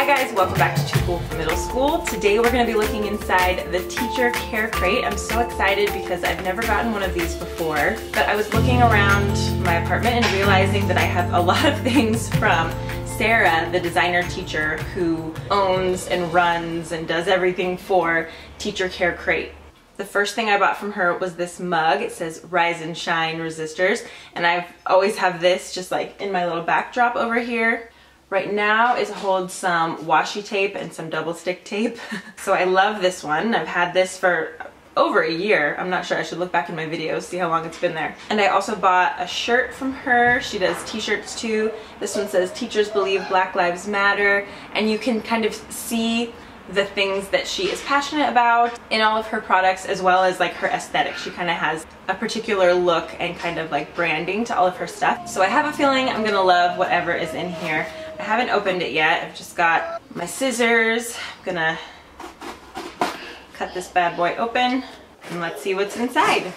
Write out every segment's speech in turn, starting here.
guys, welcome back to Too Cool for Middle School. Today we're going to be looking inside the teacher care crate. I'm so excited because I've never gotten one of these before, but I was looking around my apartment and realizing that I have a lot of things from Sarah, the designer teacher who owns and runs and does everything for Teacher Care Crate. The first thing I bought from her was this mug. It says Rise and Shine Resistors, and I've always have this just like in my little backdrop over here. Right now it holds some washi tape and some double stick tape. So I love this one. I've had this for over a year. I'm not sure, I should look back in my videos, see how long it's been there. And I also bought a shirt from her. She does t-shirts too. This one says Teachers Believe Black Lives Matter, and you can kind of see the things that she is passionate about in all of her products, as well as like her aesthetic. She kind of has a particular look and kind of like branding to all of her stuff. So I have a feeling I'm gonna love whatever is in here. I haven't opened it yet. I've just got my scissors. I'm gonna cut this bad boy open and let's see what's inside.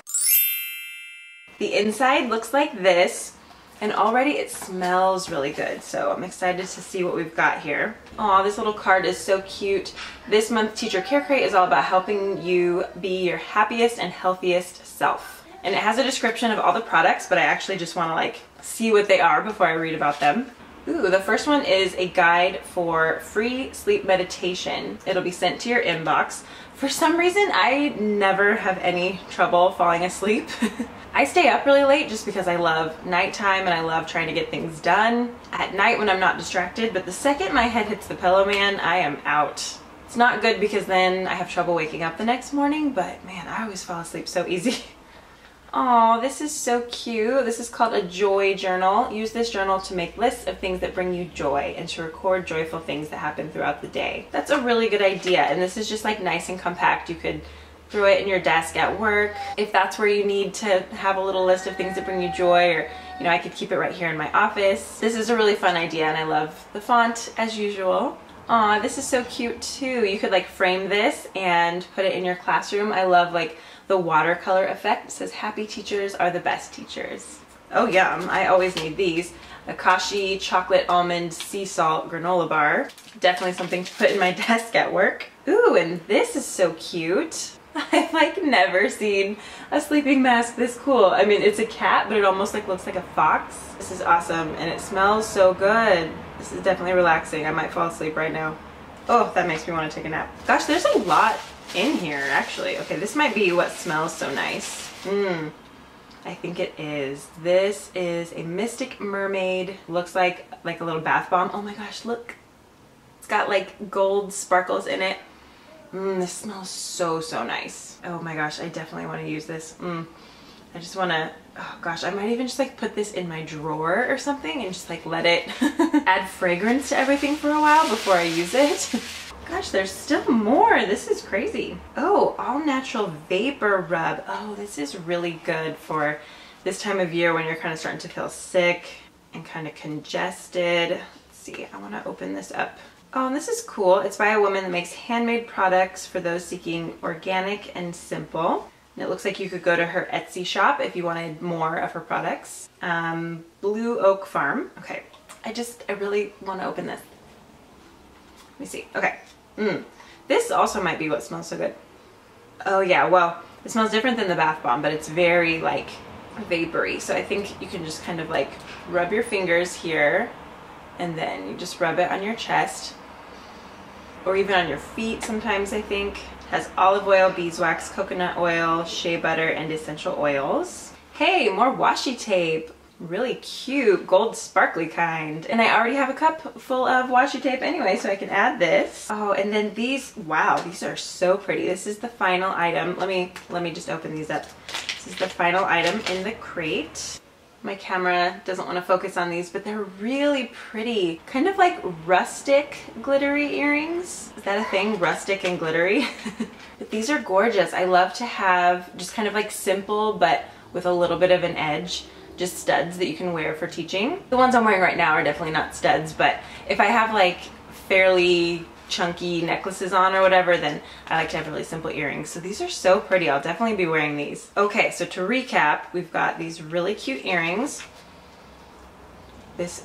The inside looks like this, and already it smells really good, so I'm excited to see what we've got here. Aw, this little card is so cute. This month Teacher Care Crate is all about helping you be your happiest and healthiest self. And it has a description of all the products, but I actually just want to like see what they are before I read about them. Ooh, the first one is a guide for free sleep meditation. It'll be sent to your inbox. For some reason, I never have any trouble falling asleep. I stay up really late just because I love nighttime and I love trying to get things done at night when I'm not distracted, but the second my head hits the pillow, man, I am out. It's not good because then I have trouble waking up the next morning, but man, I always fall asleep so easy. Oh, this is so cute. This is called a joy journal. Use this journal to make lists of things that bring you joy and to record joyful things that happen throughout the day. That's a really good idea, and this is just like nice and compact. You could throw it in your desk at work if that's where you need to have a little list of things that bring you joy, or you know, I could keep it right here in my office. This is a really fun idea, and I love the font as usual. Aw, this is so cute too. You could like frame this and put it in your classroom. I love like the watercolor effect. It says happy teachers are the best teachers. Oh yum, I always need these. A Kashi chocolate almond sea salt granola bar. Definitely something to put in my desk at work. Ooh, and this is so cute. I've like never seen a sleeping mask this cool. I mean, it's a cat, but it almost like looks like a fox. This is awesome, and it smells so good. This is definitely relaxing. I might fall asleep right now. Oh, that makes me want to take a nap. Gosh, there's a lot in here actually. Okay, this might be what smells so nice. I think it is. This is a Mystic Mermaid. Looks like a little bath bomb. Oh my gosh, look. It's got like gold sparkles in it. This smells so, so nice. Oh my gosh, I definitely want to use this. I just want to, oh gosh, I might even just like put this in my drawer or something and just like let it add fragrance to everything for a while before I use it. Gosh, there's still more. This is crazy. Oh, all natural vapor rub. Oh, this is really good for this time of year when you're kind of starting to feel sick and kind of congested. Let's see, I want to open this up. Oh, and this is cool. It's by a woman that makes handmade products for those seeking organic and simple. And it looks like you could go to her Etsy shop if you wanted more of her products. Blue Oak Farm. Okay, I really want to open this. Let me see. Okay. This also might be what smells so good. Oh yeah, well, it smells different than the bath bomb, but it's very like vapory. So I think you can just kind of like rub your fingers here, and then you just rub it on your chest, or even on your feet sometimes, I think. It has olive oil, beeswax, coconut oil, shea butter, and essential oils. Hey, more washi tape. Really cute, gold sparkly kind. And I already have a cup full of washi tape anyway, so I can add this. Oh, and then these, wow, these are so pretty. This is the final item. Let me just open these up. This is the final item in the crate. My camera doesn't want to focus on these, but they're really pretty. Kind of like rustic glittery earrings. Is that a thing? Rustic and glittery? But these are gorgeous. I love to have just kind of like simple, but with a little bit of an edge. Just studs that you can wear for teaching. The ones I'm wearing right now are definitely not studs, but if I have like fairly chunky necklaces on or whatever, then I like to have really simple earrings. So these are so pretty. I'll definitely be wearing these. Okay, so to recap, we've got these really cute earrings, this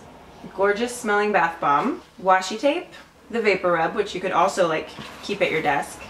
gorgeous smelling bath bomb, washi tape, the vapor rub, which you could also like keep at your desk,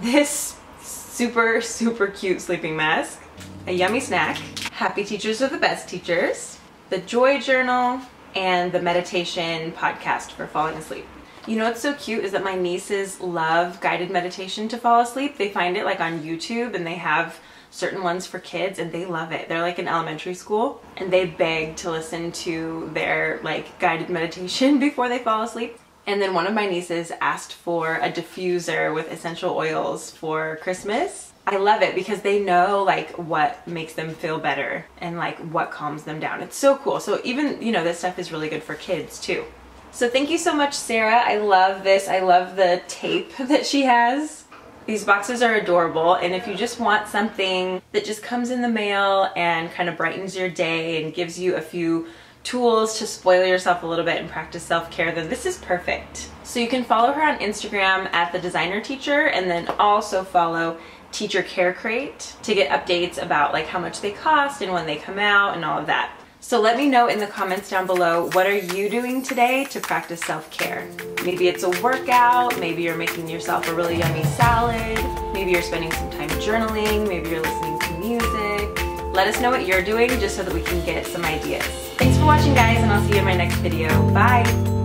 this super cute sleeping mask, a yummy snack, happy teachers are the best teachers, the joy journal, and the meditation podcast for falling asleep. You know what's so cute is that my nieces love guided meditation to fall asleep. They find it like on YouTube, and they have certain ones for kids and they love it. They're like in elementary school and they beg to listen to their like guided meditation before they fall asleep. And then one of my nieces asked for a diffuser with essential oils for Christmas. I love it because they know like what makes them feel better and like what calms them down. It's so cool. So even, you know, this stuff is really good for kids too. So thank you so much, Sarah. I love this. I love the tape that she has. These boxes are adorable, and if you just want something that just comes in the mail and kind of brightens your day and gives you a few tools to spoil yourself a little bit and practice self-care, then this is perfect. So you can follow her on Instagram at The Designer Teacher, and then also follow Teacher Care Crate to get updates about like how much they cost and when they come out and all of that. So let me know in the comments down below, what are you doing today to practice self-care? Maybe it's a workout, maybe you're making yourself a really yummy salad, maybe you're spending some time journaling, maybe you're listening to music. Let us know what you're doing just so that we can get some ideas. Thanks for watching, guys, and I'll see you in my next video. Bye!